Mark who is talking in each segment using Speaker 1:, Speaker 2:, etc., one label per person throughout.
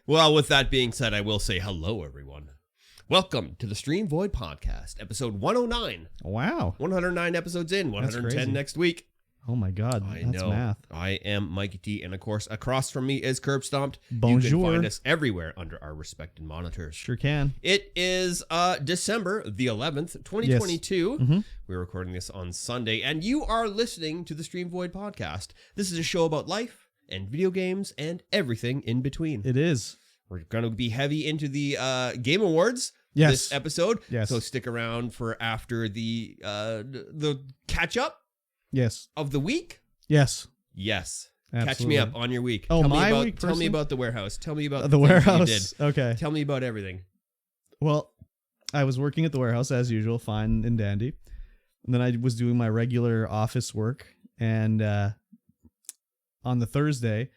Speaker 1: Well, with that being said, I will say hello, everyone. Welcome to the Stream Void Podcast, episode 109.
Speaker 2: Wow.
Speaker 1: 109 episodes in, 110 next week.
Speaker 2: Oh my God, that's math.
Speaker 1: I am Mikey T, and of course, across from me is Curb Stomped.
Speaker 2: Bonjour.
Speaker 1: You can find us everywhere under our respected monitors.
Speaker 2: Sure can.
Speaker 1: It is December the 11th, 2022.
Speaker 2: Yes. Mm-hmm.
Speaker 1: We're recording this on Sunday, and you are listening to the Stream Void Podcast. This is a show about life and video games and everything in between.
Speaker 2: It is.
Speaker 1: We're going to be heavy into the Game Awards this episode.
Speaker 2: Yes.
Speaker 1: So stick around for after the catch-up of the week.
Speaker 2: Yes.
Speaker 1: Yes.
Speaker 2: Absolutely.
Speaker 1: Catch me up on your week.
Speaker 2: Oh,
Speaker 1: tell
Speaker 2: my
Speaker 1: me about,
Speaker 2: week,
Speaker 1: Tell me about the warehouse. Tell me about
Speaker 2: the
Speaker 1: things
Speaker 2: warehouse.
Speaker 1: that you did.
Speaker 2: Okay.
Speaker 1: Tell me about everything.
Speaker 2: Well, I was working at the warehouse as usual, fine and dandy. And then I was doing my regular office work. And on the Thursday,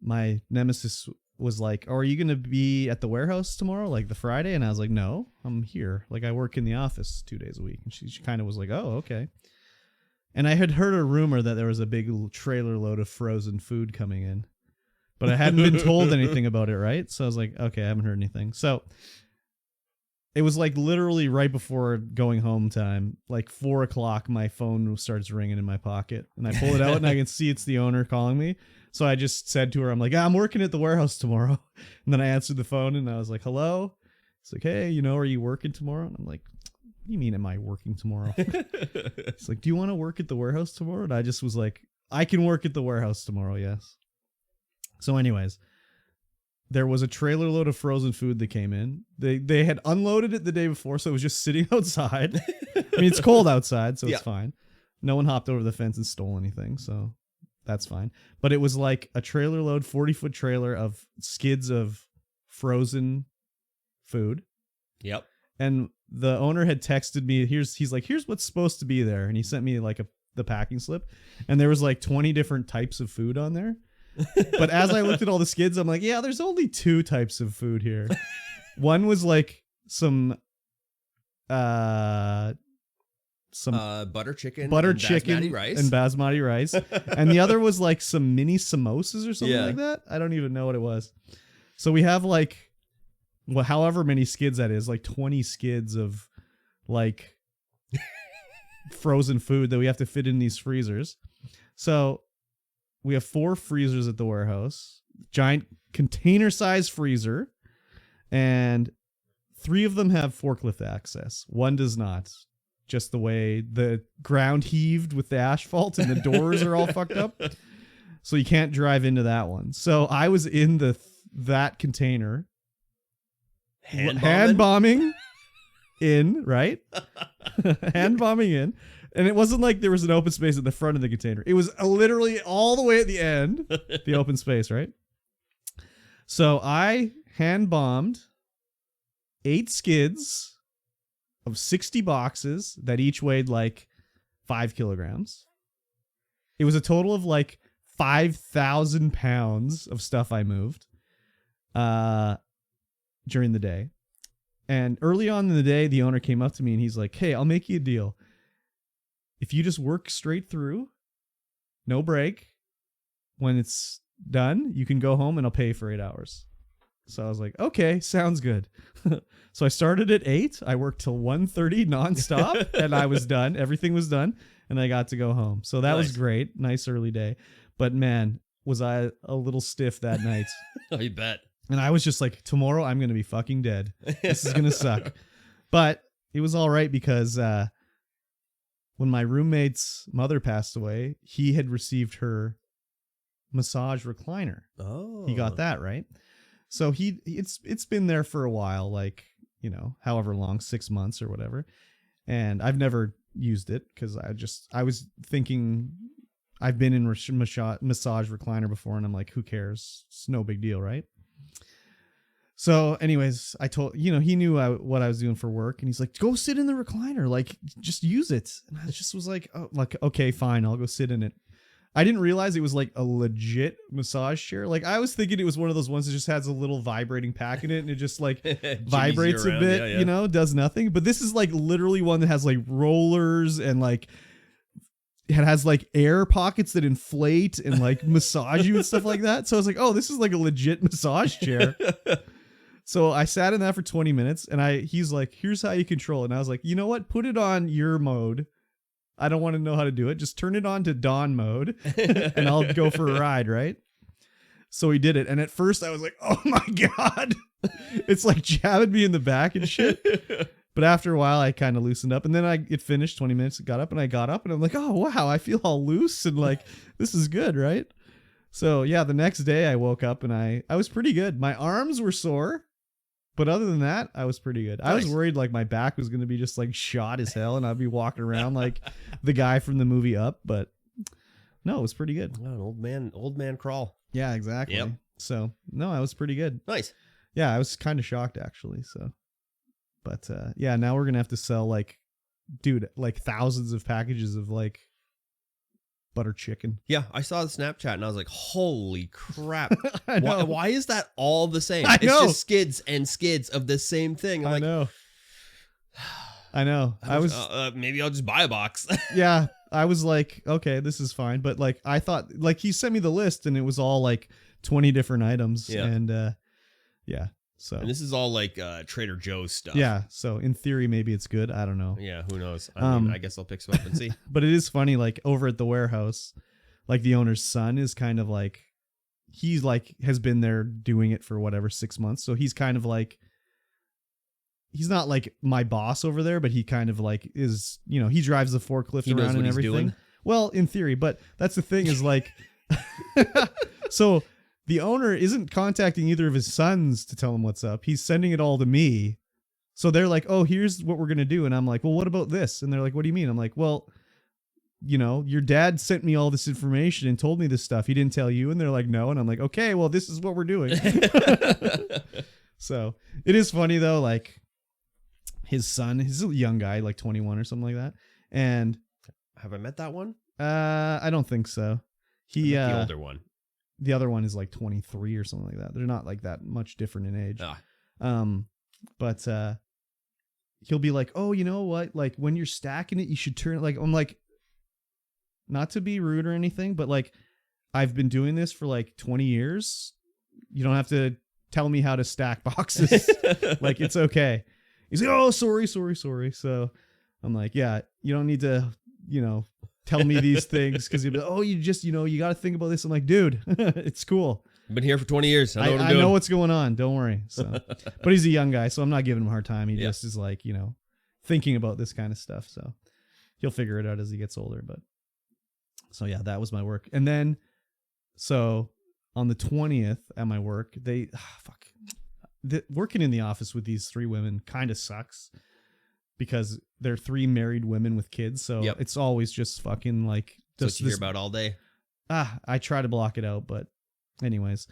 Speaker 2: my nemesis was like, "Oh, are you going to be at the warehouse tomorrow, like the Friday?" And I was like, "No, I'm here. Like, I work in the office 2 days a week." And she kind of was like, "Oh, okay." And I had heard a rumor that there was a big trailer load of frozen food coming in, but I hadn't been told anything about it, right? So I was like, okay, I haven't heard anything. So it was like literally right before going home time, like 4 o'clock, my phone starts ringing in my pocket. And I pull it out and I can see it's the owner calling me. So I just said to her, I'm like, I'm working at the warehouse tomorrow. And then I answered the phone and I was like, hello? It's like, hey, are you working tomorrow? And I'm like, what do you mean, am I working tomorrow? It's like, do you want to work at the warehouse tomorrow? And I just was like, I can work at the warehouse tomorrow, yes. So anyways, there was a trailer load of frozen food that came in. They had unloaded it the day before, so it was just sitting outside. I mean, it's cold outside, so it's fine. No one hopped over the fence and stole anything, so that's fine. But it was like a trailer load, 40-foot trailer of skids of frozen food.
Speaker 1: Yep.
Speaker 2: And the owner had texted me, he's like, here's what's supposed to be there. And he sent me like the packing slip. And there was like 20 different types of food on there. But as I looked at all the skids, I'm like, yeah, there's only 2 types of food here. One was like some butter chicken and basmati rice. And the other was like some mini samosas or something like that. I don't even know what it was. So we have like, well, however many skids that is, like 20 skids of like frozen food that we have to fit in these freezers. So we have 4 freezers at the warehouse, giant container size freezer, and 3 of them have forklift access. 1 does not. Just the way the ground heaved with the asphalt and the doors are all fucked up. So you can't drive into that one. So I was in that container hand bombing in, right? Hand bombing in. And it wasn't like there was an open space at the front of the container. It was literally all the way at the end, the open space, right? So I hand bombed 8 skids of 60 boxes that each weighed like 5 kilograms. It was a total of like 5,000 pounds of stuff I moved during the day. And early on in the day, the owner came up to me and he's like, hey, I'll make you a deal. If you just work straight through, no break, when it's done, you can go home and I'll pay you for 8 hours. So I was like, okay, sounds good. So I started at 8. I worked till 1:30 nonstop and I was done. Everything was done and I got to go home. So that was great. Nice early day. But man, was I a little stiff that night.
Speaker 1: Oh, you bet.
Speaker 2: And I was just like, tomorrow I'm going to be fucking dead. This is going to suck. But it was all right because when my roommate's mother passed away, he had received her massage recliner.
Speaker 1: Oh.
Speaker 2: He got that, right? So it's been there for a while, like, however long, 6 months or whatever. And I've never used it because I was thinking I've been in massage recliner before and I'm like, who cares? It's no big deal, right? So anyways, I told, he knew what I was doing for work and he's like, go sit in the recliner, like just use it. And I just was like, oh, like, okay, fine. I'll go sit in it. I didn't realize it was like a legit massage chair. Like I was thinking it was one of those ones that just has a little vibrating pack in it and it just like vibrates a bit, does nothing. But this is like literally one that has like rollers and like it has like air pockets that inflate and like massage you and stuff like that. So I was like, oh, this is like a legit massage chair. So I sat in that for 20 minutes and he's like, here's how you control it. And I was like, you know what? Put it on your mode. I don't want to know how to do it. Just turn it on to dawn mode and I'll go for a ride, right? So he did it. And at first I was like, oh my God. It's like jabbing me in the back and shit. But after a while I kind of loosened up and then it finished 20 minutes. It got up and I got up and I'm like, oh wow, I feel all loose and like, this is good, right? So yeah, the next day I woke up and I was pretty good. My arms were sore. But other than that, I was pretty good. Nice. I was worried like my back was going to be just like shot as hell and I'd be walking around like the guy from the movie Up. But no, it was pretty good.
Speaker 1: Oh, an old man crawl.
Speaker 2: Yeah, exactly. Yep. So no, I was pretty good.
Speaker 1: Nice.
Speaker 2: Yeah, I was kind of shocked actually. So, but yeah, now we're going to have to sell like, dude, like thousands of packages of like butter chicken.
Speaker 1: Yeah, I saw the Snapchat and I was like, holy crap.
Speaker 2: I know.
Speaker 1: Why is that all the same?
Speaker 2: I know.
Speaker 1: It's just skids and skids of the same thing. I'm
Speaker 2: I know. I know. I was
Speaker 1: maybe I'll just buy a box.
Speaker 2: Yeah, I was like, okay, this is fine. But like, I thought like he sent me the list and it was all like 20 different items.
Speaker 1: Yeah.
Speaker 2: And yeah. So
Speaker 1: and this is all like Trader Joe's stuff.
Speaker 2: Yeah. So in theory, maybe it's good. I don't know.
Speaker 1: Yeah. Who knows? I mean, I guess I'll pick some up and see.
Speaker 2: But it is funny, like over at the warehouse, like the owner's son is kind of like, he's like, has been there doing it for whatever, 6 months. So he's kind of like, he's not like my boss over there, but he kind of like is, you know, he drives the forklift around and everything. Doing. Well, in theory, but that's the thing is like, so the owner isn't contacting either of his sons to tell him what's up. He's sending it all to me. So they're like, oh, here's what we're going to do. And I'm like, well, what about this? And they're like, what do you mean? I'm like, well, you know, your dad sent me all this information and told me this stuff. He didn't tell you. And they're like, no. And I'm like, okay, well, this is what we're doing. So it is funny though. Like his son, he's a young guy, like 21 or something like that. And
Speaker 1: have I met that one?
Speaker 2: I don't think so.
Speaker 1: The older one.
Speaker 2: The other one is like 23 or something like that. They're not like that much different in age. But he'll be like, oh, you know what? Like when you're stacking it, you should turn it like, I'm like, not to be rude or anything, but like I've been doing this for like 20 years. You don't have to tell me how to stack boxes. Like it's okay. He's like, oh, sorry. So I'm like, yeah, you don't need to, you know, tell me these things because you'll be like, oh, you just, you know, you got to think about this. I'm like, dude, it's cool.
Speaker 1: I've been here for 20 years. I know what I'm
Speaker 2: doing. I know what's going on. Don't worry. So, but he's a young guy, so I'm not giving him a hard time. He just is like, you know, thinking about this kind of stuff. So he'll figure it out as he gets older. But so yeah, that was my work. And then, so on the 20th at my work, working in the office with these three women kind of sucks. Because they're three married women with kids, so it's always just fucking like.
Speaker 1: That's what you hear about all day.
Speaker 2: I try to block it out, but anyways,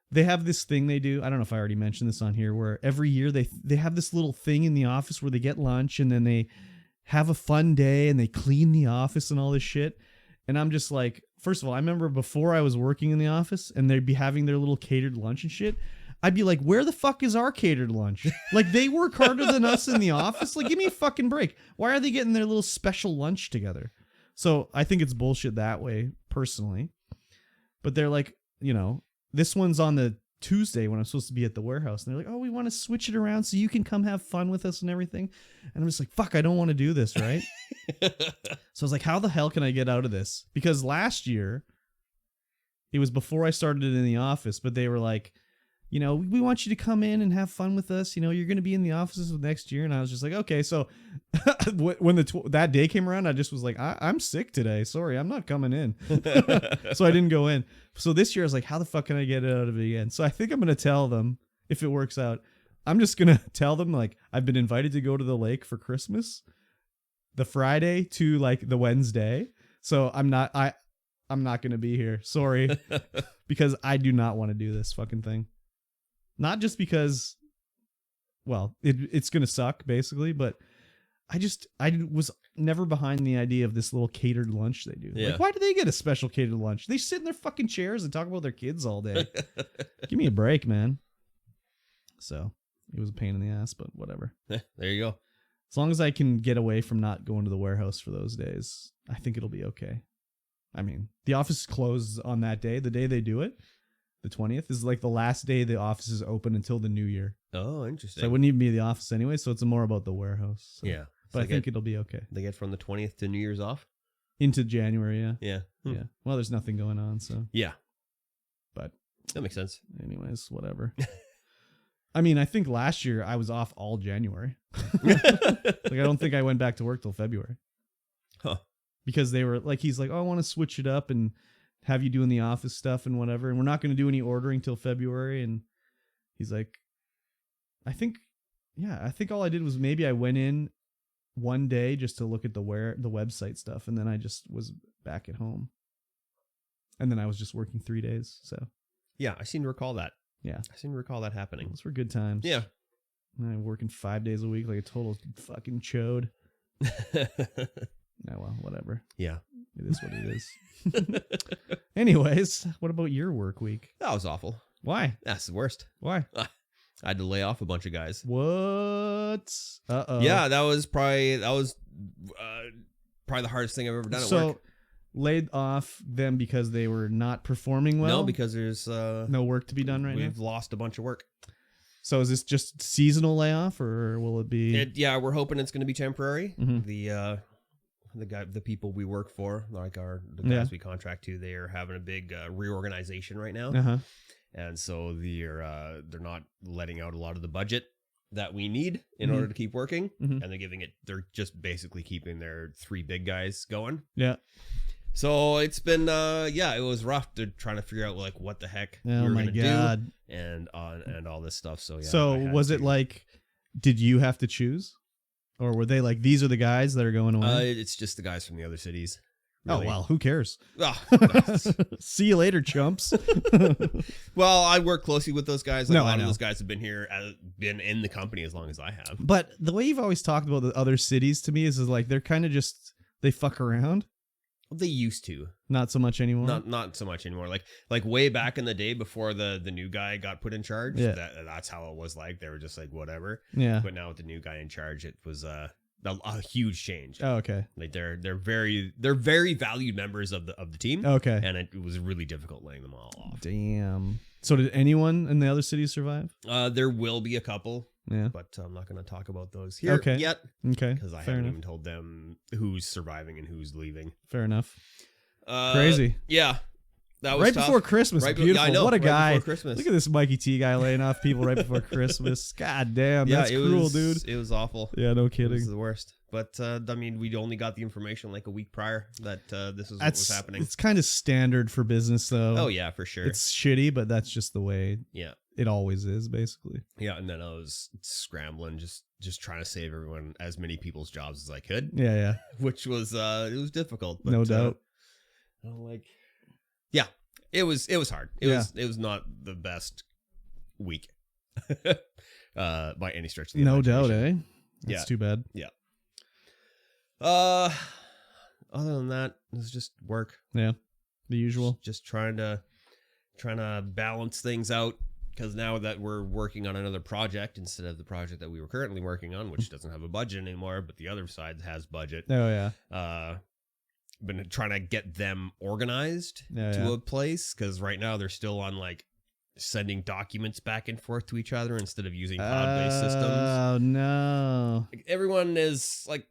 Speaker 2: they have this thing they do. I don't know if I already mentioned this on here, where every year they have this little thing in the office where they get lunch and then they have a fun day and they clean the office and all this shit. And I'm just like, first of all, I remember before I was working in the office and they'd be having their little catered lunch and shit. I'd be like, where the fuck is our catered lunch? Like, they work harder than us in the office. Like, give me a fucking break. Why are they getting their little special lunch together? So I think it's bullshit that way, personally. But they're like, you know, this one's on the Tuesday when I'm supposed to be at the warehouse. And they're like, oh, we want to switch it around so you can come have fun with us and everything. And I'm just like, fuck, I don't want to do this, right? So I was like, how the hell can I get out of this? Because last year, it was before I started in the office, but they were like, you know, we want you to come in and have fun with us. You know, you're going to be in the offices next year. And I was just like, okay. So when that day came around, I just was like, I'm sick today. Sorry, I'm not coming in. So I didn't go in. So this year I was like, how the fuck can I get out of it again? So I think I'm going to tell them, if it works out, I'm just going to tell them like I've been invited to go to the lake for Christmas, the Friday to like the Wednesday. So I'm not going to be here. Sorry. Because I do not want to do this fucking thing. Not just because, well, it's going to suck, basically, but I was never behind the idea of this little catered lunch they do. Yeah. Like, why do they get a special catered lunch? They sit in their fucking chairs and talk about their kids all day. Give me a break, man. So, it was a pain in the ass, but whatever.
Speaker 1: There you go.
Speaker 2: As long as I can get away from not going to the warehouse for those days, I think it'll be okay. I mean, the office closes on that day. The day they do it, the 20th, is like the last day the office is open until the new year.
Speaker 1: Oh, interesting.
Speaker 2: So I wouldn't even be in the office anyway. So it's more about the warehouse. So.
Speaker 1: Yeah.
Speaker 2: But
Speaker 1: So
Speaker 2: I think it'll be okay.
Speaker 1: they get from the 20th to New Year's off?
Speaker 2: Into January, yeah.
Speaker 1: Yeah.
Speaker 2: Yeah. Well, there's nothing going on, so.
Speaker 1: Yeah.
Speaker 2: But
Speaker 1: That makes sense.
Speaker 2: anyways, whatever. I mean, I think last year I was off all January. Like, I don't think I went back to work till February.
Speaker 1: Huh.
Speaker 2: Because they were like, he's like, oh, I want to switch it up and have you doing the office stuff and whatever. And we're not going to do any ordering till February. And he's like, I think all I did was maybe I went in one day just to look at the website stuff. And then I just was back at home. And then I was just working 3 days. So
Speaker 1: Yeah, I seem to recall that.
Speaker 2: yeah,
Speaker 1: I seem to recall that happening.
Speaker 2: those were good times.
Speaker 1: Yeah.
Speaker 2: And I'm working 5 days a week like a total fucking chode. Oh, well, whatever.
Speaker 1: Yeah.
Speaker 2: It is what it is. Anyways, what about your work week?
Speaker 1: That was awful.
Speaker 2: Why?
Speaker 1: That's the worst.
Speaker 2: Why?
Speaker 1: I had to lay off a bunch of guys.
Speaker 2: What? Uh-oh.
Speaker 1: Yeah, that was probably the hardest thing I've ever done at
Speaker 2: So,
Speaker 1: work.
Speaker 2: laid off them because they were not performing well?
Speaker 1: No, because there's
Speaker 2: no work to be done right now?
Speaker 1: we've lost a bunch of work.
Speaker 2: So is this just seasonal layoff or will it be...
Speaker 1: Yeah, we're hoping it's going to be temporary.
Speaker 2: Mhm.
Speaker 1: The people we work for, like the
Speaker 2: Yeah.
Speaker 1: guys we contract to, they are having a big reorganization right now,
Speaker 2: Uh-huh.
Speaker 1: and so they're not letting out a lot of the budget that we need in
Speaker 2: Mhm.
Speaker 1: order to keep working,
Speaker 2: Mhm.
Speaker 1: and they're just basically keeping their 3 big guys going.
Speaker 2: Yeah.
Speaker 1: So it's been it was rough to trying to figure out like what the heck we
Speaker 2: Oh
Speaker 1: were
Speaker 2: my
Speaker 1: gonna
Speaker 2: God.
Speaker 1: do and all this stuff. So yeah.
Speaker 2: So
Speaker 1: I had
Speaker 2: was it
Speaker 1: to-
Speaker 2: like, did you have to choose? Or were they like, these are the guys that are going away?
Speaker 1: it's just the guys from the other cities.
Speaker 2: Oh,
Speaker 1: really.
Speaker 2: well, who cares?
Speaker 1: Ah,
Speaker 2: See you later, chumps.
Speaker 1: well, I work closely with those guys. Like,
Speaker 2: No,
Speaker 1: a lot
Speaker 2: I
Speaker 1: of
Speaker 2: know.
Speaker 1: those guys have been here, been in the company as long as I have.
Speaker 2: But the way you've always talked about the other cities to me is like they're kind of just, they fuck around.
Speaker 1: They used to,
Speaker 2: Not so much anymore.
Speaker 1: not so much anymore. Like way back in the day before the new guy got put in charge.
Speaker 2: Yeah.
Speaker 1: That's how it was. Like they were just like whatever.
Speaker 2: Yeah.
Speaker 1: But now with the new guy in charge, it was a huge change.
Speaker 2: Oh, okay.
Speaker 1: Like they're very valued members of the team,
Speaker 2: Okay.
Speaker 1: and it was really difficult laying them all off.
Speaker 2: Damn. So did anyone in the other cities survive?
Speaker 1: There will be a couple,
Speaker 2: Yeah.
Speaker 1: but I'm not going to talk about those here
Speaker 2: Okay.
Speaker 1: yet
Speaker 2: Okay.
Speaker 1: because I
Speaker 2: Fair
Speaker 1: haven't
Speaker 2: enough.
Speaker 1: even told them who's surviving and who's leaving.
Speaker 2: Fair enough.
Speaker 1: Uh,
Speaker 2: Crazy.
Speaker 1: Yeah, that was
Speaker 2: Right
Speaker 1: tough.
Speaker 2: before Christmas.
Speaker 1: Right be-
Speaker 2: Beautiful.
Speaker 1: yeah, I know,
Speaker 2: What a
Speaker 1: right
Speaker 2: guy.
Speaker 1: before Christmas.
Speaker 2: Look at this Mikey T guy laying off people right before Christmas. God damn.
Speaker 1: Yeah,
Speaker 2: That's
Speaker 1: it
Speaker 2: cruel,
Speaker 1: was,
Speaker 2: dude.
Speaker 1: It was awful.
Speaker 2: Yeah, no
Speaker 1: It was
Speaker 2: kidding.
Speaker 1: the worst. But I mean, we'd only got the information like a week prior that this is what was happening.
Speaker 2: It's kind of standard for business, though.
Speaker 1: Oh yeah, for sure.
Speaker 2: It's shitty, but that's just the way
Speaker 1: Yeah.
Speaker 2: it always is, basically.
Speaker 1: Yeah, and then I was scrambling, just trying to save everyone, as many people's jobs as I could,
Speaker 2: Yeah, yeah.
Speaker 1: which was it was difficult. But,
Speaker 2: No doubt.
Speaker 1: Yeah, it was hard. It
Speaker 2: Yeah.
Speaker 1: was not the best week, by any stretch of the
Speaker 2: No doubt,
Speaker 1: imagination.
Speaker 2: eh? That's
Speaker 1: Yeah.
Speaker 2: too bad.
Speaker 1: Other than that, it was just work.
Speaker 2: Yeah. The usual.
Speaker 1: Just trying to balance things out. Because now that we're working on another project instead of the project that we were currently working on, which doesn't have a budget anymore, but the other side has budget.
Speaker 2: Oh, yeah.
Speaker 1: Been trying to get them organized
Speaker 2: Yeah,
Speaker 1: to
Speaker 2: yeah.
Speaker 1: a place, because right now they're still on like sending documents back and forth to each other instead of using cloud-based systems.
Speaker 2: Oh, no.
Speaker 1: Like, everyone is like,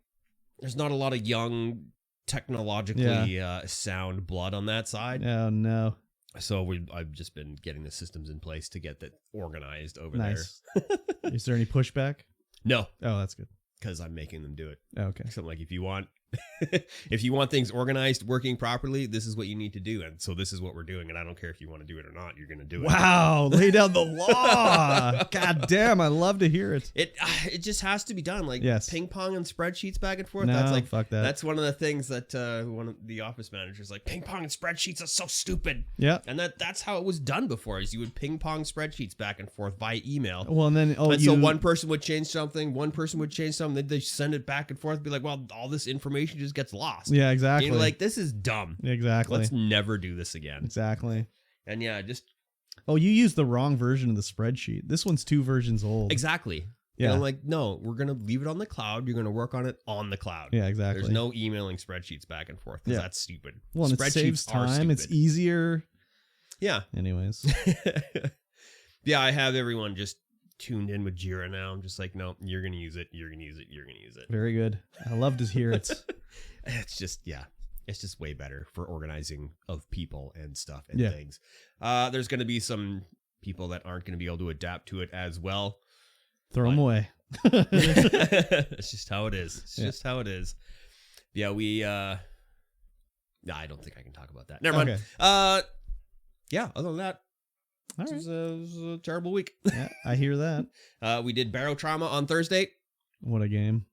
Speaker 1: there's not a lot of young, technologically sound blood on that side.
Speaker 2: Oh, no.
Speaker 1: So I've just been getting the systems in place to get that organized over
Speaker 2: Nice. Is there any pushback?
Speaker 1: there. No,
Speaker 2: Oh, that's good.
Speaker 1: because I'm making them do it.
Speaker 2: Oh, okay.
Speaker 1: Something like, if you want things organized, working properly, this is what you need to do, and so this is what we're doing. And I don't care if you want to do it or not. You're going to do it.
Speaker 2: Wow. Lay down the law. God damn. I love to hear it.
Speaker 1: It just has to be done. Like
Speaker 2: Yes.
Speaker 1: ping pong and spreadsheets back and forth.
Speaker 2: No,
Speaker 1: That's like
Speaker 2: fuck that.
Speaker 1: That's one of the things that one of the office managers like, ping pong and spreadsheets. That's so stupid.
Speaker 2: Yeah.
Speaker 1: And that's how it was done before. Is you would ping pong spreadsheets back and forth via email.
Speaker 2: Well, and then,
Speaker 1: And so one person would change something, one person would change something, then they send it back and forth and be like, well, all this information just gets lost.
Speaker 2: Yeah, exactly.
Speaker 1: And you're like, this is dumb.
Speaker 2: Exactly.
Speaker 1: Let's never do this again.
Speaker 2: Exactly.
Speaker 1: And yeah, just
Speaker 2: Oh, you used the wrong version of the spreadsheet. This one's 2 versions old.
Speaker 1: exactly.
Speaker 2: Yeah.
Speaker 1: And I'm like, no, we're going to leave it on the cloud. You're going to work on it on the cloud.
Speaker 2: Yeah, exactly.
Speaker 1: There's no emailing spreadsheets back and forth because
Speaker 2: Yeah.
Speaker 1: that's stupid.
Speaker 2: Well, and it
Speaker 1: Spreadsheets
Speaker 2: saves
Speaker 1: are
Speaker 2: time. It's
Speaker 1: stupid.
Speaker 2: easier.
Speaker 1: Yeah.
Speaker 2: Anyways.
Speaker 1: Yeah, I have everyone just tuned in with Jira now. I'm just like, no, you're going to use it. You're going to use it. You're going to use it.
Speaker 2: Very good. I love to hear it.
Speaker 1: It's just, yeah, it's just way better for organizing of people and stuff and
Speaker 2: Yeah.
Speaker 1: things. There's going to be some people that aren't going to be able to adapt to it as well.
Speaker 2: Throw them away.
Speaker 1: It's just how it is. It's
Speaker 2: Yeah.
Speaker 1: just how it is. Yeah, no, I don't think I can talk about that. Never mind.
Speaker 2: Okay.
Speaker 1: Yeah, other than that,
Speaker 2: All
Speaker 1: it
Speaker 2: right.
Speaker 1: was a terrible week.
Speaker 2: Yeah, I hear that.
Speaker 1: We did Barrow Trauma on Thursday.
Speaker 2: What a game.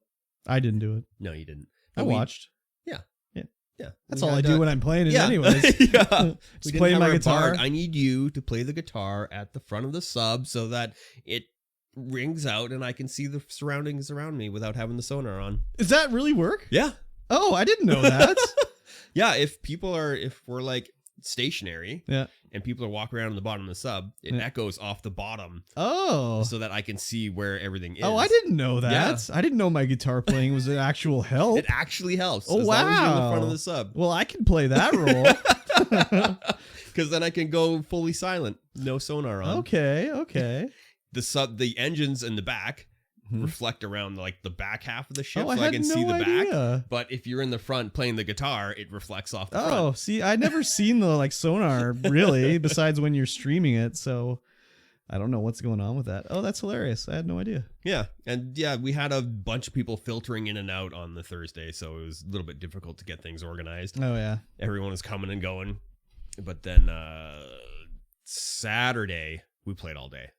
Speaker 2: I didn't do it.
Speaker 1: No, you didn't.
Speaker 2: I
Speaker 1: But we-
Speaker 2: watched.
Speaker 1: Yeah.
Speaker 2: That's
Speaker 1: We
Speaker 2: all I
Speaker 1: had,
Speaker 2: do when I'm playing it
Speaker 1: yeah.
Speaker 2: anyways.
Speaker 1: Yeah.
Speaker 2: Just
Speaker 1: We didn't
Speaker 2: playing
Speaker 1: have
Speaker 2: my
Speaker 1: our
Speaker 2: guitar.
Speaker 1: bard. I need you to play the guitar at the front of the sub so that it rings out and I can see the surroundings around me without having the sonar on.
Speaker 2: Does that really work?
Speaker 1: Yeah.
Speaker 2: Oh, I didn't know that.
Speaker 1: Yeah, if we're like stationary,
Speaker 2: Yeah.
Speaker 1: and people are walking around on the bottom of the sub, it
Speaker 2: Yeah.
Speaker 1: echoes off the bottom
Speaker 2: Oh.
Speaker 1: so that I can see where everything is.
Speaker 2: Oh, I didn't know that.
Speaker 1: Yeah.
Speaker 2: I didn't know my guitar playing was an actual help.
Speaker 1: It actually helps.
Speaker 2: Oh,
Speaker 1: as long as you're in the front of
Speaker 2: wow.
Speaker 1: the sub.
Speaker 2: Well, I can play that role.
Speaker 1: Because then I can go fully silent, no sonar on.
Speaker 2: Okay.
Speaker 1: The engines in the back
Speaker 2: Mhm.
Speaker 1: reflect around like the back half of the ship,
Speaker 2: Oh,
Speaker 1: so
Speaker 2: I
Speaker 1: I
Speaker 2: had
Speaker 1: can
Speaker 2: no
Speaker 1: see the back.
Speaker 2: idea.
Speaker 1: But if you're in the front playing the guitar, it reflects off the front.
Speaker 2: Oh, see, I'd never seen the like sonar really, besides when you're streaming it. So I don't know what's going on with that. Oh, that's hilarious. I had no idea.
Speaker 1: Yeah, and yeah, we had a bunch of people filtering in and out on the Thursday, so it was a little bit difficult to get things organized.
Speaker 2: Oh yeah.
Speaker 1: Everyone was coming and going, but then Saturday we played all day.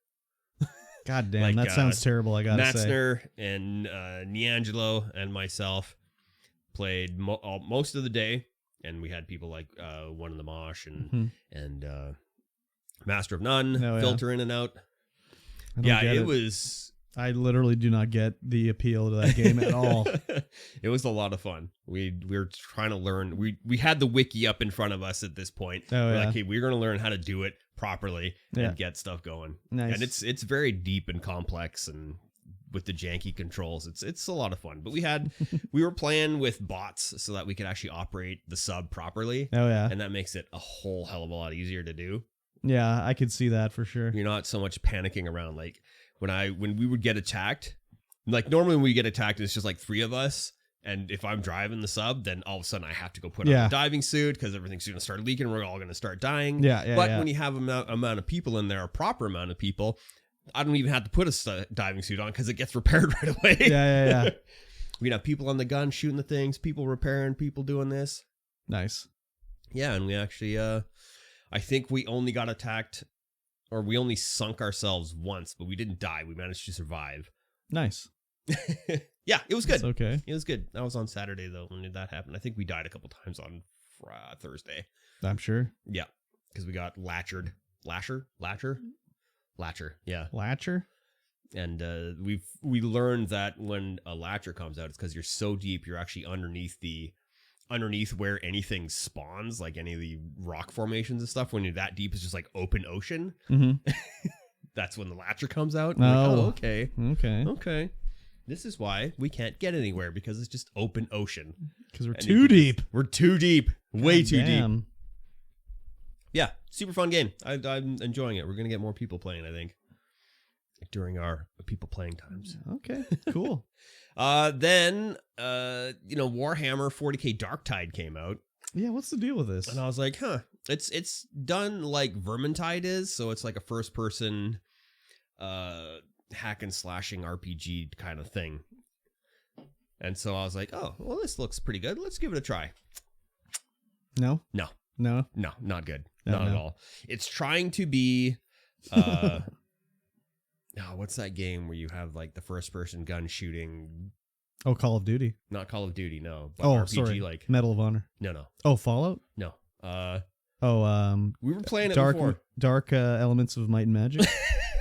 Speaker 2: God damn,
Speaker 1: Like,
Speaker 2: that sounds terrible. I gotta say.
Speaker 1: Matzner and Niangelo and myself played most of the day, and we had people like One in the Mosh
Speaker 2: Mhm.
Speaker 1: and Master of None
Speaker 2: Oh, yeah.
Speaker 1: filter in and out.
Speaker 2: I don't
Speaker 1: Yeah,
Speaker 2: get
Speaker 1: it was.
Speaker 2: I literally do not get the appeal to that game at all.
Speaker 1: It was a lot of fun. We were trying to learn. We had the wiki up in front of us at this point.
Speaker 2: Oh,
Speaker 1: We're
Speaker 2: yeah.
Speaker 1: like, hey, we're going to learn how to do it properly
Speaker 2: Yeah.
Speaker 1: and get stuff going.
Speaker 2: Nice.
Speaker 1: And it's very deep and complex, and with the janky controls, it's a lot of fun. But we were playing with bots so that we could actually operate the sub properly,
Speaker 2: Oh yeah.
Speaker 1: and that makes it a whole hell of a lot easier to do.
Speaker 2: Yeah, I could see that for sure.
Speaker 1: You're not so much panicking around like when we would get attacked. Like normally when we get attacked, it's just like 3 of us. And if I'm driving the sub, then all of a sudden I have to go put on
Speaker 2: Yeah.
Speaker 1: a diving suit because everything's going to start leaking. We're all going to start dying.
Speaker 2: Yeah,
Speaker 1: But
Speaker 2: yeah.
Speaker 1: when you have amount of people in there, a proper amount of people, I don't even have to put a diving suit on because it gets repaired right away.
Speaker 2: Yeah.
Speaker 1: We'd have people on the gun shooting the things, people repairing, people doing this.
Speaker 2: Nice.
Speaker 1: Yeah, and we actually, I think we only got attacked, or we only sunk ourselves once, but we didn't die. We managed to survive.
Speaker 2: Nice.
Speaker 1: Yeah, it was good.
Speaker 2: It's okay.
Speaker 1: It was good. That was on Saturday, though, when that happened. I think we died a couple times on Thursday.
Speaker 2: I'm sure.
Speaker 1: Yeah, because we got latchered. Latcher? Yeah.
Speaker 2: Latcher?
Speaker 1: And we learned that when a latcher comes out, it's because you're so deep, you're actually underneath where anything spawns, like any of the rock formations and stuff. When you're that deep, it's just like open ocean.
Speaker 2: Mm-hmm.
Speaker 1: That's when the latcher comes out. And we're like,
Speaker 2: Oh.
Speaker 1: oh, okay.
Speaker 2: Okay.
Speaker 1: This is why we can't get anywhere, because it's just open ocean.
Speaker 2: Because we're
Speaker 1: And
Speaker 2: too
Speaker 1: you can
Speaker 2: deep.
Speaker 1: We're too deep. Way
Speaker 2: God
Speaker 1: too deep.
Speaker 2: damn.
Speaker 1: Yeah, super fun game. I'm enjoying it. We're going to get more people playing, I think, during our people playing times.
Speaker 2: Okay. Cool.
Speaker 1: Then Warhammer 40K Darktide came out,
Speaker 2: Yeah. What's the deal with this?
Speaker 1: and I was like, huh, it's done like Vermintide is, so it's like a first person hack and slashing RPG kind of thing. And so I was like, oh, well, this looks pretty good. Let's give it a try.
Speaker 2: No.
Speaker 1: No.
Speaker 2: No.
Speaker 1: No, not good.
Speaker 2: No,
Speaker 1: Not at
Speaker 2: no.
Speaker 1: all. It's trying to be what's that game where you have like the first person gun shooting?
Speaker 2: Oh, Call of Duty.
Speaker 1: Not Call of Duty, no. But
Speaker 2: Oh,
Speaker 1: RPG,
Speaker 2: sorry.
Speaker 1: like
Speaker 2: Medal of Honor.
Speaker 1: no.
Speaker 2: Oh, Fallout.
Speaker 1: No.
Speaker 2: Oh,
Speaker 1: We were playing it before.
Speaker 2: dark elements of Might and Magic.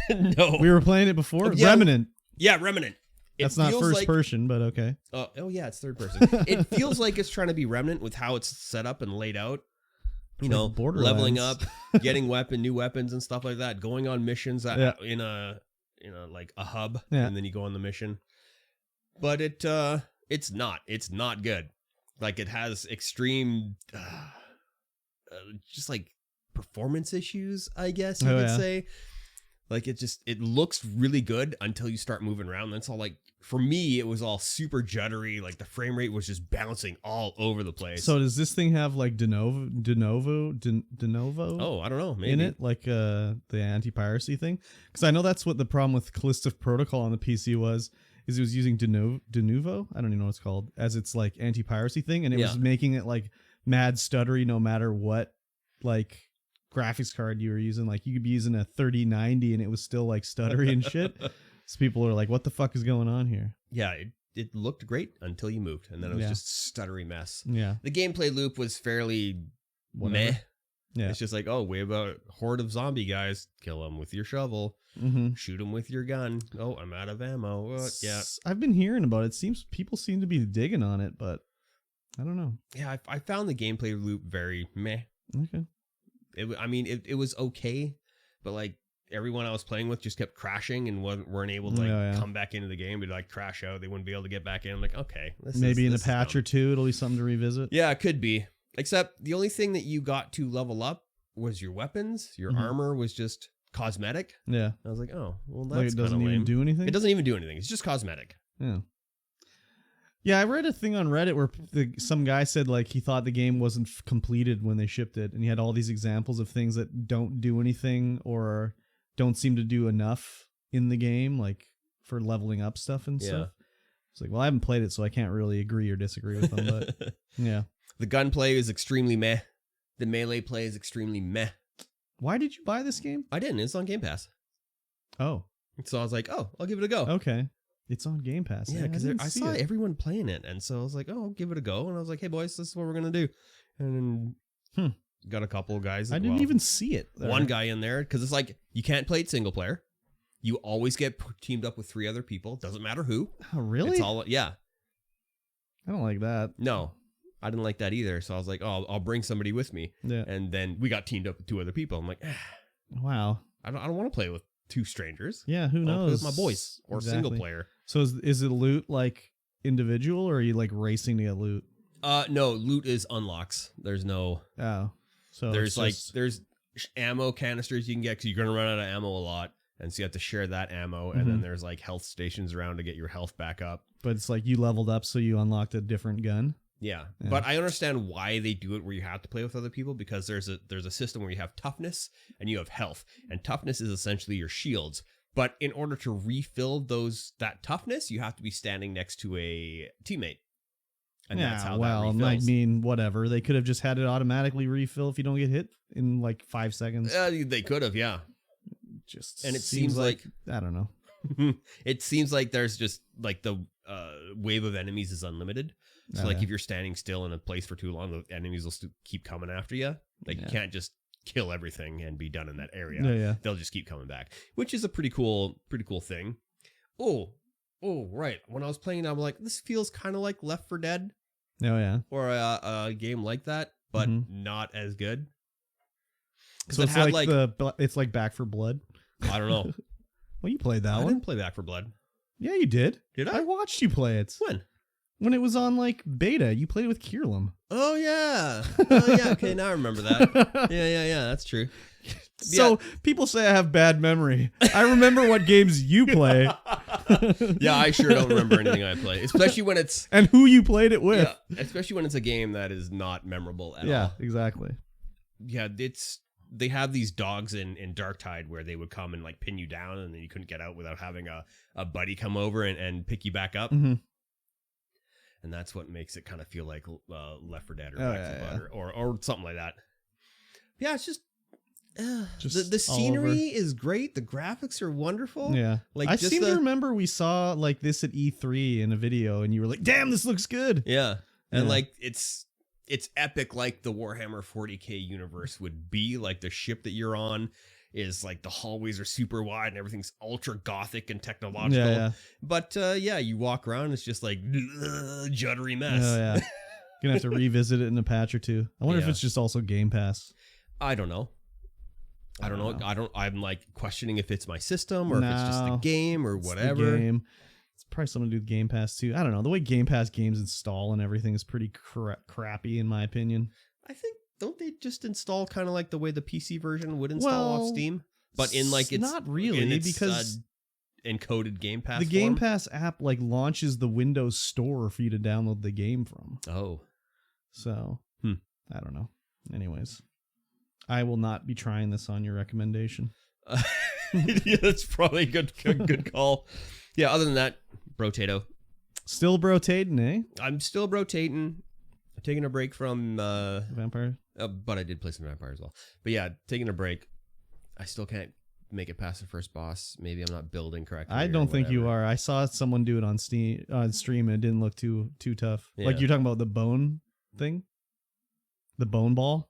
Speaker 1: No.
Speaker 2: We were playing it before.
Speaker 1: Oh, yeah.
Speaker 2: Remnant.
Speaker 1: Yeah, Remnant. It
Speaker 2: That's not
Speaker 1: feels
Speaker 2: first
Speaker 1: like,
Speaker 2: person, but okay.
Speaker 1: Oh yeah, it's third person. It feels like it's trying to be Remnant with how it's set up and laid out. You know,
Speaker 2: Borderlands.
Speaker 1: leveling up, getting new weapons and stuff like that, going on missions
Speaker 2: Yeah.
Speaker 1: in a like a hub,
Speaker 2: Yeah.
Speaker 1: and then you go on the mission. But it's not good. Like it has extreme, just like performance issues, I guess you could say. Like it looks really good until you start moving around. That's all. Like for me, it was all super juddery. Like the frame rate was just bouncing all over the place.
Speaker 2: So does this thing have like de novo
Speaker 1: Oh, I don't know. Maybe.
Speaker 2: in it, like the anti-piracy thing? Because I know that's what the problem with Callisto Protocol on the PC was. Is it was using de novo? I don't even know what it's called, as its like anti-piracy thing, and it was making it like mad stuttery no matter what like graphics card you were using. Like you could be using a 3090 and it was still like stuttery and shit. So people are like, what the fuck is going on here?
Speaker 1: Yeah, it looked great until you moved, and then it was just stuttery mess.
Speaker 2: Yeah.
Speaker 1: The gameplay loop was fairly
Speaker 2: Whatever.
Speaker 1: meh.
Speaker 2: Yeah.
Speaker 1: It's just like, oh, we have a horde of zombie guys. Kill them with your shovel.
Speaker 2: Mm-hmm.
Speaker 1: Shoot them with your gun. Oh, I'm out of ammo. What? Yeah.
Speaker 2: I've been hearing about it. People seem to be digging on it, but I don't know.
Speaker 1: Yeah, I found the gameplay loop very meh.
Speaker 2: Okay.
Speaker 1: It was okay, but like everyone I was playing with just kept crashing and weren't able to come back into the game. They'd like crash out. They wouldn't be able to get back in. I'm like, okay.
Speaker 2: Maybe in a patch or two, it'll be something to revisit.
Speaker 1: Yeah, it could be. Except the only thing that you got to level up was your weapons. Your armor was just cosmetic.
Speaker 2: Yeah.
Speaker 1: I was like, oh, well,
Speaker 2: Like
Speaker 1: that's
Speaker 2: it doesn't
Speaker 1: even
Speaker 2: do anything?
Speaker 1: It doesn't even do anything. It's just cosmetic.
Speaker 2: Yeah. Yeah, I read a thing on Reddit where some guy said like he thought the game wasn't completed when they shipped it, and he had all these examples of things that don't do anything or don't seem to do enough in the game, like for leveling up stuff and stuff. It's like, well, I haven't played it, so I can't really agree or disagree with them, but yeah.
Speaker 1: The gunplay is extremely meh. The melee play is extremely meh.
Speaker 2: Why did you buy this game?
Speaker 1: I didn't. It's on Game Pass.
Speaker 2: Oh.
Speaker 1: So I was like, oh, I'll give it a go.
Speaker 2: Okay. It's on Game Pass.
Speaker 1: Yeah, because I saw everyone playing it. And so I was like, oh, I'll give it a go. And I was like, hey, boys, this is what we're going to do. And then got a couple of guys.
Speaker 2: I didn't even see it.
Speaker 1: One guy in there, because it's like, you can't play it single player. You always get teamed up with 3 other people. Doesn't matter who.
Speaker 2: Oh, really?
Speaker 1: It's all, yeah.
Speaker 2: I don't like that.
Speaker 1: No, I didn't like that either. So I was like, oh, I'll bring somebody with me.
Speaker 2: Yeah.
Speaker 1: And then we got teamed up with 2 other people. I'm like,
Speaker 2: wow.
Speaker 1: I don't want to play with 2 strangers.
Speaker 2: Yeah, who knows?
Speaker 1: I'll play with my boys or single player.
Speaker 2: So is it loot like individual, or are you like racing to get loot?
Speaker 1: No, loot is unlocks. There's no.
Speaker 2: Oh, so
Speaker 1: there's there's ammo canisters you can get because you're gonna run out of ammo a lot, and so you have to share that ammo. And then there's like health stations around to get your health back up.
Speaker 2: But it's like you leveled up, so you unlocked a different gun.
Speaker 1: Yeah, but I understand why they do it where you have to play with other people, because there's a system where you have toughness and you have health, and toughness is essentially your shields. But in order to refill that toughness, you have to be standing next to a teammate. And that's how that refills.
Speaker 2: I mean, whatever. They could have just had it automatically refill if you don't get hit in like 5 seconds.
Speaker 1: They could have, yeah.
Speaker 2: And it seems like I don't know.
Speaker 1: It seems like there's just like the wave of enemies is unlimited. So like if you're standing still in a place for too long, the enemies will keep coming after you. Like you can't just kill everything and be done in that area.
Speaker 2: Yeah.
Speaker 1: They'll just keep coming back, which is a pretty cool thing. Oh, right. When I was playing it, I'm like, this feels kind of like Left 4 Dead.
Speaker 2: Oh yeah.
Speaker 1: Or a game like that, but not as good.
Speaker 2: So it's it's like Back 4 Blood.
Speaker 1: I don't know.
Speaker 2: Well, you played that one.
Speaker 1: I didn't play Back 4 Blood.
Speaker 2: Yeah, you did.
Speaker 1: Did I?
Speaker 2: I watched you play it. When it was on like beta, you played it with Kierlum.
Speaker 1: Oh yeah. Oh yeah. Okay, now I remember that. Yeah. That's true.
Speaker 2: So people say I have bad memory. I remember what games you play.
Speaker 1: Yeah, I sure don't remember anything I play, especially when it's
Speaker 2: and who you played it with.
Speaker 1: Yeah, especially when it's a game that is not memorable at all.
Speaker 2: Yeah, exactly.
Speaker 1: Yeah, they have these dogs in Darktide where they would come and like pin you down, and then you couldn't get out without having a buddy come over and pick you back up. And that's what makes it kind of feel like Left 4 Dead or Back 4 Blood or something like that. Yeah, it's just the scenery is great. The graphics are wonderful.
Speaker 2: Yeah,
Speaker 1: like
Speaker 2: I seem to remember we saw like this at E3 in a video, and you were like, "Damn, this looks good."
Speaker 1: Yeah, and like it's epic, like the Warhammer 40K universe would be. Like the ship that you're on is like the hallways are super wide and everything's ultra gothic and technological.
Speaker 2: Yeah.
Speaker 1: But you walk around, it's just like juddery mess.
Speaker 2: Oh yeah, gonna have to revisit it in a patch or two. I wonder if it's just also Game Pass.
Speaker 1: I don't know. I don't know.
Speaker 2: know.
Speaker 1: I'm like questioning if it's my system or if it's just the
Speaker 2: No,
Speaker 1: game or
Speaker 2: It's the
Speaker 1: whatever.
Speaker 2: game. It's probably something to do with Game Pass too. I don't know. The way Game Pass games install and everything is pretty crappy in my opinion.
Speaker 1: I think don't they just install kind of like the way the PC version would install off Steam, but in like it's
Speaker 2: not really
Speaker 1: in its,
Speaker 2: because
Speaker 1: encoded Game Pass.
Speaker 2: the Game
Speaker 1: form?
Speaker 2: Pass app like launches the Windows Store for you to download the game from.
Speaker 1: Oh,
Speaker 2: So
Speaker 1: Hmm.
Speaker 2: I don't know. Anyways, I will not be trying this on your recommendation.
Speaker 1: yeah, that's probably a good call. Yeah. Other than that, Brotato.
Speaker 2: Still brotating, eh?
Speaker 1: I'm still rotating. I'm taking a break from,
Speaker 2: Vampire.
Speaker 1: but I did play some Vampire as well. But yeah, taking a break. I still can't make it past the first boss. Maybe I'm not building correctly.
Speaker 2: I
Speaker 1: or
Speaker 2: don't think you
Speaker 1: whatever.
Speaker 2: are. I saw someone do it on Steam on stream and it didn't look too tough. Like
Speaker 1: Yeah.
Speaker 2: you're talking about the bone thing, the bone ball.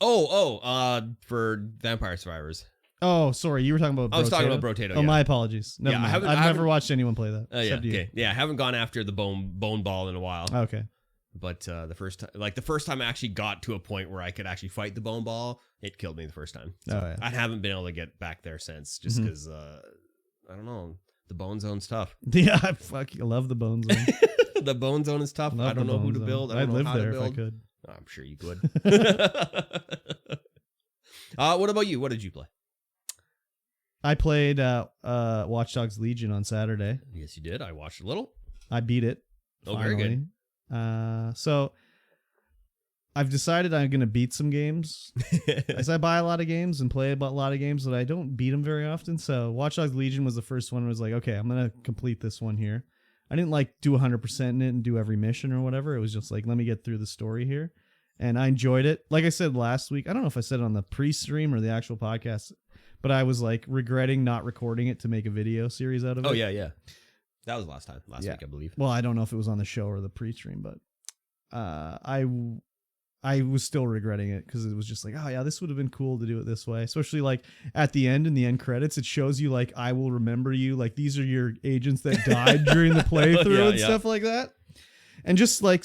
Speaker 1: For Vampire Survivors.
Speaker 2: Oh, sorry, you were talking about.
Speaker 1: I was talking
Speaker 2: Brotato?
Speaker 1: about Brotato.
Speaker 2: Oh,
Speaker 1: yeah.
Speaker 2: my apologies. Never
Speaker 1: Yeah, I
Speaker 2: mind.
Speaker 1: haven't-
Speaker 2: I've
Speaker 1: I
Speaker 2: never
Speaker 1: haven't-
Speaker 2: watched anyone play that.
Speaker 1: Oh yeah,
Speaker 2: except you.
Speaker 1: okay. Yeah, I haven't gone after the bone ball in a while.
Speaker 2: Okay.
Speaker 1: But the first time I actually got to a point where I could actually fight the bone ball, it killed me the first time. So
Speaker 2: Oh, yeah.
Speaker 1: I haven't been able to get back there since, just
Speaker 2: Mhm.
Speaker 1: because I don't know, the bone zone's tough.
Speaker 2: Yeah, I love the bone zone.
Speaker 1: The bone zone is tough.
Speaker 2: Love
Speaker 1: I don't
Speaker 2: the
Speaker 1: know who
Speaker 2: bone
Speaker 1: to
Speaker 2: zone.
Speaker 1: build. I
Speaker 2: I'd
Speaker 1: don't know
Speaker 2: live
Speaker 1: how
Speaker 2: there
Speaker 1: to
Speaker 2: if I
Speaker 1: build.
Speaker 2: could.
Speaker 1: I'm sure you could. What about you? What did you play?
Speaker 2: I played Watch Dogs Legion on Saturday.
Speaker 1: Yes, you did. I watched a little.
Speaker 2: I beat it.
Speaker 1: Oh, very good.
Speaker 2: So I've decided I'm going to beat some games. As I buy a lot of games and play a lot of games, that I don't beat them very often. So Watch Dogs Legion was the first one. I was like, okay, I'm going to complete this one here. I didn't like do 100% in it and do every mission or whatever. It was just like, let me get through the story here. And I enjoyed it. Like I said last week, I don't know if I said it on the pre-stream or the actual podcast, but I was like regretting not recording it to make a video series out of it.
Speaker 1: Oh yeah. That was last
Speaker 2: Yeah.
Speaker 1: week, I believe.
Speaker 2: Well, I don't know if it was on the show or the pre-stream, but I was still regretting it because it was just like, oh yeah, this would have been cool to do it this way. Especially like at the end, in the end credits, it shows you like, I will remember you. Like these are your agents that died during the playthrough
Speaker 1: Yeah,
Speaker 2: and
Speaker 1: yeah.
Speaker 2: stuff like that. And just like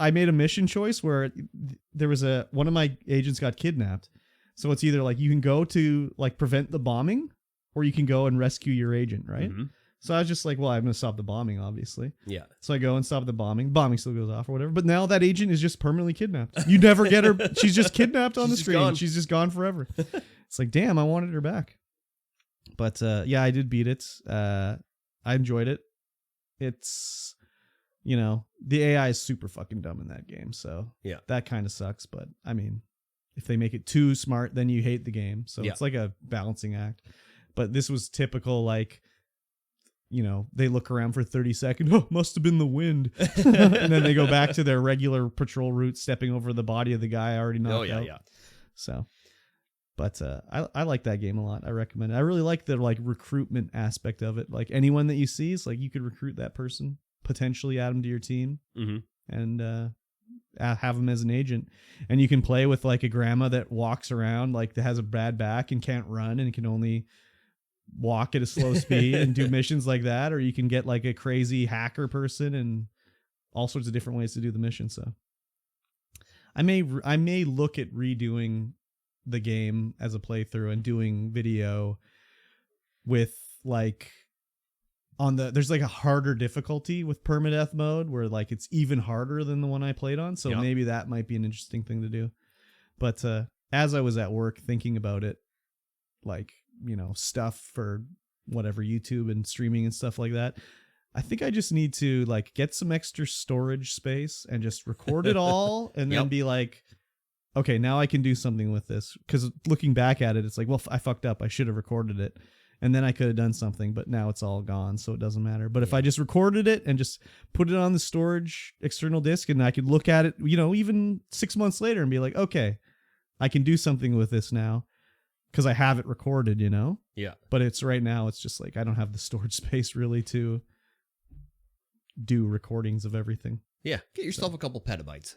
Speaker 2: I made a mission choice where there was one of my agents got kidnapped. So it's either like you can go to like prevent the bombing or you can go and rescue your agent, right?
Speaker 1: Mhm.
Speaker 2: So I was just like, well, I'm going to stop the bombing, obviously.
Speaker 1: Yeah.
Speaker 2: So I go and stop the bombing. Bombing still goes off or whatever. But now that agent is just permanently kidnapped. You never get her. She's just kidnapped on
Speaker 1: She's
Speaker 2: the
Speaker 1: just
Speaker 2: screen.
Speaker 1: gone.
Speaker 2: She's just gone forever. It's like, damn, I wanted her back. But yeah, I did beat it. I enjoyed it. It's, the AI is super fucking dumb in that game. So
Speaker 1: Yeah.
Speaker 2: that kind of sucks. But I mean, if they make it too smart, then you hate the game. So
Speaker 1: Yeah.
Speaker 2: it's like a balancing act. But this was typical, like, they look around for 30 seconds. Oh, must have been the wind. And then they go back to their regular patrol route, stepping over the body of the guy already knocked
Speaker 1: Oh yeah,
Speaker 2: out.
Speaker 1: yeah.
Speaker 2: So, but I like that game a lot. I recommend it. I really like the like recruitment aspect of it. Like anyone that you see, it's like you could recruit that person, potentially add them to your team,
Speaker 1: Mm-hmm.
Speaker 2: and have them as an agent. And you can play with like a grandma that walks around, like that has a bad back and can't run and can only walk at a slow speed and do missions like that. Or you can get like a crazy hacker person and all sorts of different ways to do the mission. So I may look at redoing the game as a playthrough and doing video with like there's like a harder difficulty with permadeath mode where like it's even harder than the one I played on. So
Speaker 1: Yep.
Speaker 2: maybe that might be an interesting thing to do. But as I was at work thinking about it, like, stuff for whatever YouTube and streaming and stuff like that, I think I just need to like get some extra storage space and just record it all and then
Speaker 1: Yep.
Speaker 2: be like, okay, now I can do something with this. Because looking back at it, it's like, well, I fucked up. I should have recorded it. And then I could have done something, but now it's all gone, so it doesn't matter. But if I just recorded it and just put it on the storage external disk and I could look at it, even 6 months later and be like, okay, I can do something with this now because I have it recorded,
Speaker 1: Yeah.
Speaker 2: But it's right now, it's just like I don't have the storage space really to do recordings of everything.
Speaker 1: Yeah. Get yourself a couple petabytes.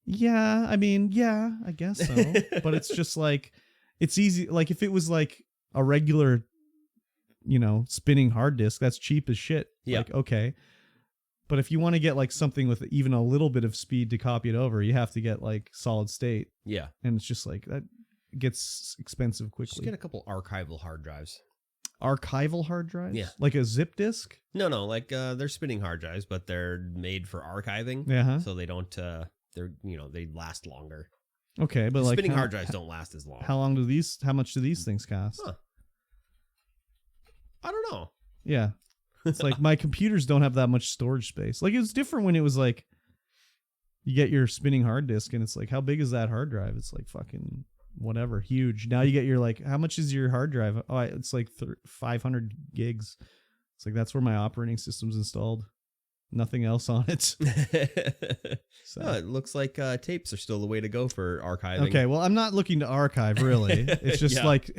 Speaker 2: Yeah, I mean, yeah, I guess so. But it's just like, it's easy. Like if it was like a regular, spinning hard disk, that's cheap as shit.
Speaker 1: Yeah.
Speaker 2: Like, okay. But if you want to get like something with even a little bit of speed to copy it over, you have to get like solid state.
Speaker 1: Yeah.
Speaker 2: And it's just like that. gets expensive
Speaker 1: Just
Speaker 2: quickly.
Speaker 1: get a couple archival hard drives.
Speaker 2: Archival hard drives?
Speaker 1: Yeah.
Speaker 2: Like a zip disk?
Speaker 1: No, like they're spinning hard drives, but they're made for archiving.
Speaker 2: Yeah. Huh?
Speaker 1: So they don't. They're they last longer.
Speaker 2: Okay, but like
Speaker 1: Spinning hard drives don't last as long.
Speaker 2: How much do these things cost?
Speaker 1: Huh. I don't know.
Speaker 2: Yeah. It's like my computers don't have that much storage space. Like it was different when it was like you get your spinning hard disk and it's like, how big is that hard drive? It's like fucking whatever, huge. Now you get your like, how much is your hard drive? Oh, it's like 500 gigs. It's like, that's where my operating system's installed. Nothing else on it. So.
Speaker 1: Oh, it looks like tapes are still the way to go for archiving.
Speaker 2: Okay, well, I'm not looking to archive really. It's just
Speaker 1: Yeah.
Speaker 2: like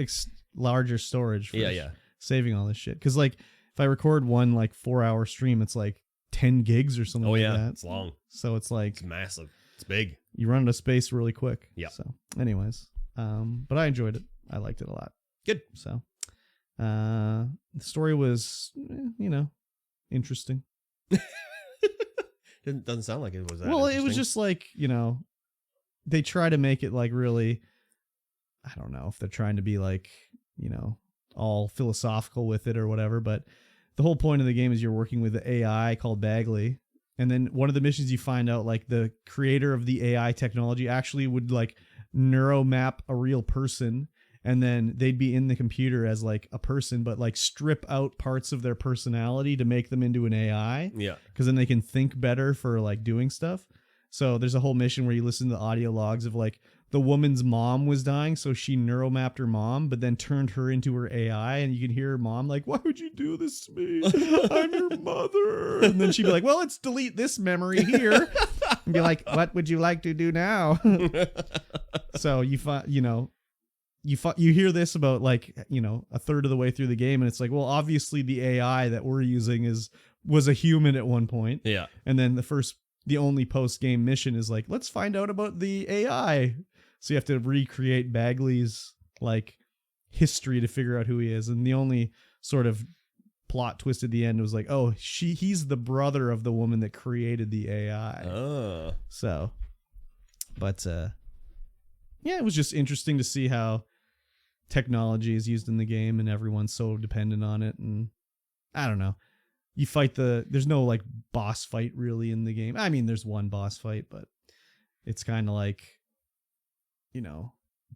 Speaker 2: larger storage for
Speaker 1: Yeah.
Speaker 2: saving all this shit. Because like if I record one like 4-hour stream, it's like 10 gigs or something
Speaker 1: Oh
Speaker 2: like
Speaker 1: yeah,
Speaker 2: that.
Speaker 1: it's long.
Speaker 2: So it's like
Speaker 1: It's massive. It's big.
Speaker 2: you run out of space really quick.
Speaker 1: Yeah.
Speaker 2: So anyways, but I enjoyed it. I liked it a lot.
Speaker 1: Good.
Speaker 2: So the story was, interesting.
Speaker 1: Doesn't sound like it was that.
Speaker 2: Well, it was
Speaker 1: interesting.
Speaker 2: just like, they try to make it like really, I don't know if they're trying to be like, all philosophical with it or whatever, but the whole point of the game is you're working with the AI called Bagley. And then one of the missions you find out like the creator of the AI technology actually would like neuromap a real person, and then they'd be in the computer as like a person, but like strip out parts of their personality to make them into an AI.
Speaker 1: Yeah.
Speaker 2: Because then they can think better for like doing stuff. So there's a whole mission where you listen to the audio logs of like the woman's mom was dying, so she neuromapped her mom, but then turned her into her AI, and you can hear her mom like, "Why would you do this to me? I'm your mother." And then she'd be like, "Well, let's delete this memory here," and be like, "What would you like to do now?" So you hear this about like a third of the way through the game, and it's like, well, obviously the AI that we're using was a human at one point,
Speaker 1: Yeah.
Speaker 2: and then the only post-game mission is like, let's find out about the AI. So you have to recreate Bagley's like history to figure out who he is. And the only sort of plot twist at the end was like, oh, he's the brother of the woman that created the AI.
Speaker 1: Oh.
Speaker 2: So, but yeah, it was just interesting to see how technology is used in the game and everyone's so dependent on it. And I don't know. You fight there's no like boss fight really in the game. I mean, there's one boss fight, but it's kind of like,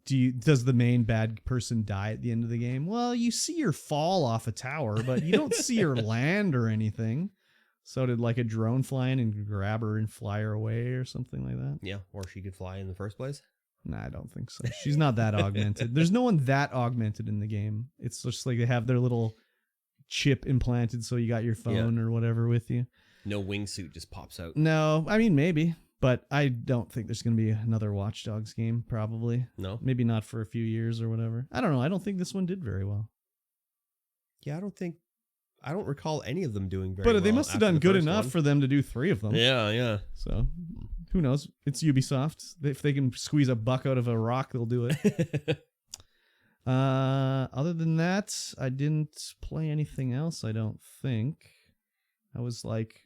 Speaker 2: does the main bad person die at the end of the game? Well, you see her fall off a tower, but you don't see her land or anything. So did like a drone fly in and grab her and fly her away or something like that?
Speaker 1: Yeah. Or she could fly in the first place.
Speaker 2: Nah, I don't think so. She's not that augmented. There's no one that augmented in the game. It's just like they have their little chip implanted, so you got your phone or whatever with you.
Speaker 1: No wingsuit just pops out.
Speaker 2: No, I mean maybe, but I don't think there's going to be another Watch Dogs game. Probably,
Speaker 1: No.
Speaker 2: maybe not for a few years or whatever. I don't know. I don't think this one did very well.
Speaker 1: Yeah, I don't recall any of them doing very well.
Speaker 2: But they must have
Speaker 1: after
Speaker 2: done
Speaker 1: the
Speaker 2: good
Speaker 1: first
Speaker 2: enough
Speaker 1: one.
Speaker 2: for them to do 3 of them.
Speaker 1: Yeah.
Speaker 2: So who knows? It's Ubisoft. If they can squeeze a buck out of a rock, they'll do it. Other than that, I didn't play anything else. I don't think. I was like,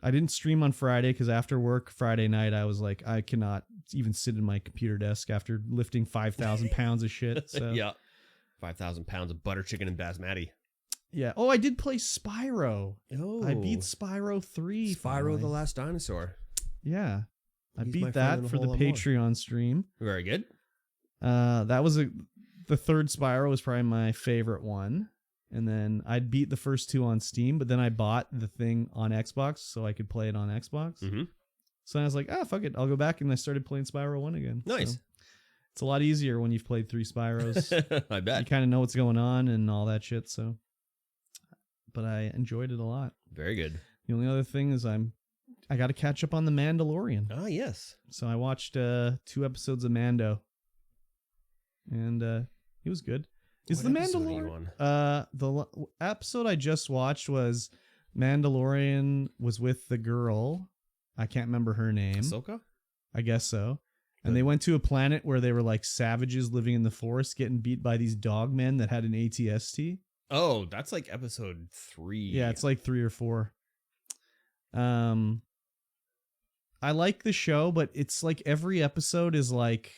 Speaker 2: I didn't stream on Friday because after work Friday night, I was like, I cannot even sit in my computer desk after lifting 5,000 pounds of shit. So
Speaker 1: Yeah. 5,000 pounds of butter chicken and basmati.
Speaker 2: yeah. Oh, I did play Spyro.
Speaker 1: Oh.
Speaker 2: I beat Spyro 3.
Speaker 1: Spyro
Speaker 2: finally.
Speaker 1: the Last Dinosaur.
Speaker 2: Yeah. I
Speaker 1: He's my
Speaker 2: beat
Speaker 1: friend
Speaker 2: that
Speaker 1: and a
Speaker 2: for the
Speaker 1: whole lot more.
Speaker 2: Patreon stream.
Speaker 1: Very good.
Speaker 2: That was the third Spyro was probably my favorite one. And then I'd beat the first 2 on Steam, but then I bought the thing on Xbox so I could play it on Xbox.
Speaker 1: Mm-hmm.
Speaker 2: So I was like, fuck it. I'll go back. And I started playing Spyro 1 again.
Speaker 1: Nice.
Speaker 2: So it's a lot easier when you've played 3 Spyros.
Speaker 1: I
Speaker 2: You
Speaker 1: bet.
Speaker 2: kind of know what's going on and all that shit. So, but I enjoyed it a lot.
Speaker 1: Very good.
Speaker 2: The only other thing is I got to catch up on The Mandalorian.
Speaker 1: Ah, yes.
Speaker 2: So I watched 2 episodes of Mando. And it was good. Is
Speaker 1: What
Speaker 2: The
Speaker 1: episode are you
Speaker 2: Mandalorian? The episode I just watched was Mandalorian was with the girl. I can't remember her name.
Speaker 1: Ahsoka?
Speaker 2: I guess so. And
Speaker 1: The-
Speaker 2: they went to a planet where they were like savages living in the forest getting beat by these dogmen that had an ATST.
Speaker 1: Oh, that's like episode 3.
Speaker 2: Yeah, it's like 3 or 4. I like the show, but it's like every episode is like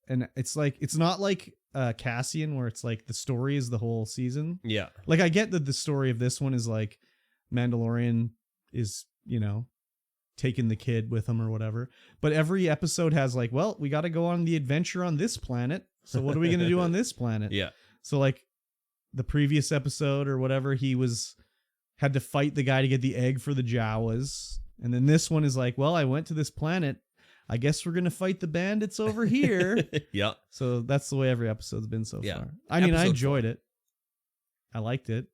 Speaker 2: and it's not like Cassian where it's like the story is the whole season.
Speaker 1: Yeah.
Speaker 2: Like I get that the story of this one is like Mandalorian is, taking the kid with him or whatever. But every episode has like, well, we got to go on the adventure on this planet. So what are we going to do on this planet?
Speaker 1: Yeah.
Speaker 2: So like the previous episode or whatever, he had to fight the guy to get the egg for the Jawas. And then this one is like, well, I went to this planet. I guess we're going to fight the bandits over here.
Speaker 1: Yeah.
Speaker 2: So that's the way every episode's been so
Speaker 1: Yeah.
Speaker 2: far. I mean, I
Speaker 1: Episode
Speaker 2: enjoyed
Speaker 1: 4.
Speaker 2: it. I liked it.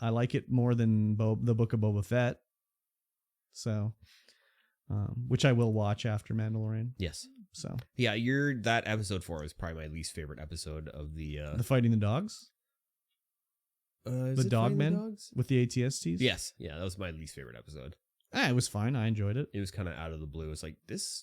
Speaker 2: I like it more than the Book of Boba Fett. So, which I will watch after Mandalorian.
Speaker 1: Yes.
Speaker 2: So,
Speaker 1: Yeah, that episode 4 is probably my least favorite episode of the
Speaker 2: the fighting the dogs
Speaker 1: is
Speaker 2: the
Speaker 1: it
Speaker 2: dog
Speaker 1: Fighting the
Speaker 2: men?
Speaker 1: Dogs?
Speaker 2: With the ATSTs.
Speaker 1: Yes. Yeah, that was my least favorite episode.
Speaker 2: It was fine. I enjoyed it.
Speaker 1: It was kind of out of the blue. It's like,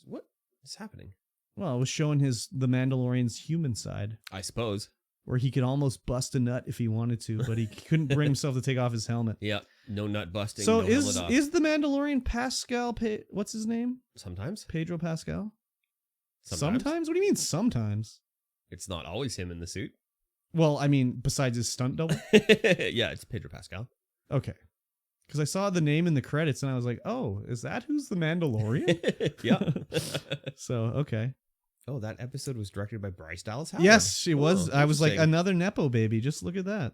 Speaker 1: what is happening?
Speaker 2: Well, it was showing the Mandalorian's human side,
Speaker 1: I suppose.
Speaker 2: where he could almost bust a nut if he wanted to, but he couldn't bring himself to take off his helmet.
Speaker 1: Yeah. No nut busting.
Speaker 2: So
Speaker 1: no
Speaker 2: is
Speaker 1: helmet off.
Speaker 2: the Mandalorian Pascal? what's his name?
Speaker 1: Sometimes?
Speaker 2: Pedro Pascal.
Speaker 1: Sometimes.
Speaker 2: Sometimes? What do you mean sometimes?
Speaker 1: It's not always him in the suit.
Speaker 2: Well, I mean, besides his stunt double.
Speaker 1: Yeah, it's Pedro Pascal.
Speaker 2: Okay. Because I saw the name in the credits and I was like, oh, is that who's the Mandalorian?
Speaker 1: Yeah.
Speaker 2: So, okay.
Speaker 1: Oh, that episode was directed by Bryce Dallas Howard.
Speaker 2: Yes, she was.
Speaker 1: Oh,
Speaker 2: I was like,
Speaker 1: interesting.
Speaker 2: another Nepo baby. Just look at that.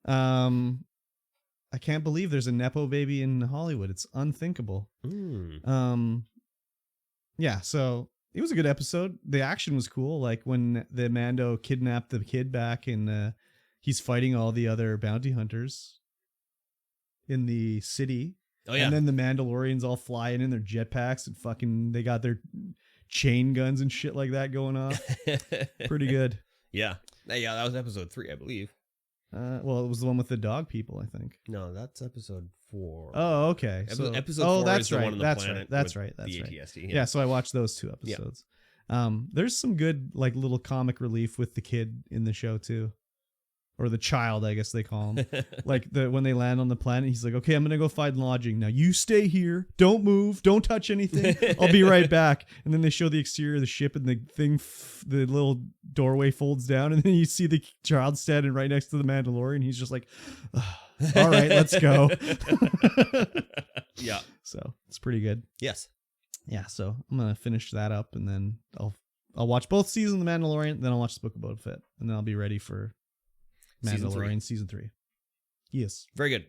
Speaker 2: I can't believe there's a Nepo baby in Hollywood. It's unthinkable.
Speaker 1: Mm.
Speaker 2: Yeah, so it was a good episode. The action was cool. Like when the Mando kidnapped the kid back and he's fighting all the other bounty hunters in the city.
Speaker 1: Oh, yeah.
Speaker 2: And then the Mandalorians all flying in their jetpacks and fucking they got their chain guns and shit like that going off. Pretty good.
Speaker 1: Yeah. Yeah, that was episode 3, I believe.
Speaker 2: Well, it was the one with the dog people, I think.
Speaker 1: No, that's episode 4.
Speaker 2: Oh, okay. So
Speaker 1: episode 4
Speaker 2: that's
Speaker 1: is the
Speaker 2: right.
Speaker 1: one on the
Speaker 2: that's
Speaker 1: planet.
Speaker 2: right. That's
Speaker 1: with
Speaker 2: right. That's
Speaker 1: the
Speaker 2: right.
Speaker 1: ATST.
Speaker 2: Yeah, so I watched those 2 episodes. There's some good like little comic relief with the kid in the show too. Or the child, I guess they call him. Like when they land on the planet, he's like, okay, I'm going to go find lodging. Now you stay here. Don't move. Don't touch anything. I'll be right back. And then they show the exterior of the ship and the thing, the little doorway folds down. And then you see the child standing right next to the Mandalorian. He's just like, all right, let's go.
Speaker 1: Yeah.
Speaker 2: So it's pretty good.
Speaker 1: Yes.
Speaker 2: Yeah. So I'm going to finish that up and then I'll watch both seasons of The Mandalorian. Then I'll watch the Book of Boba Fett and then I'll be ready for Mandalorian season 3. Yes.
Speaker 1: Very good.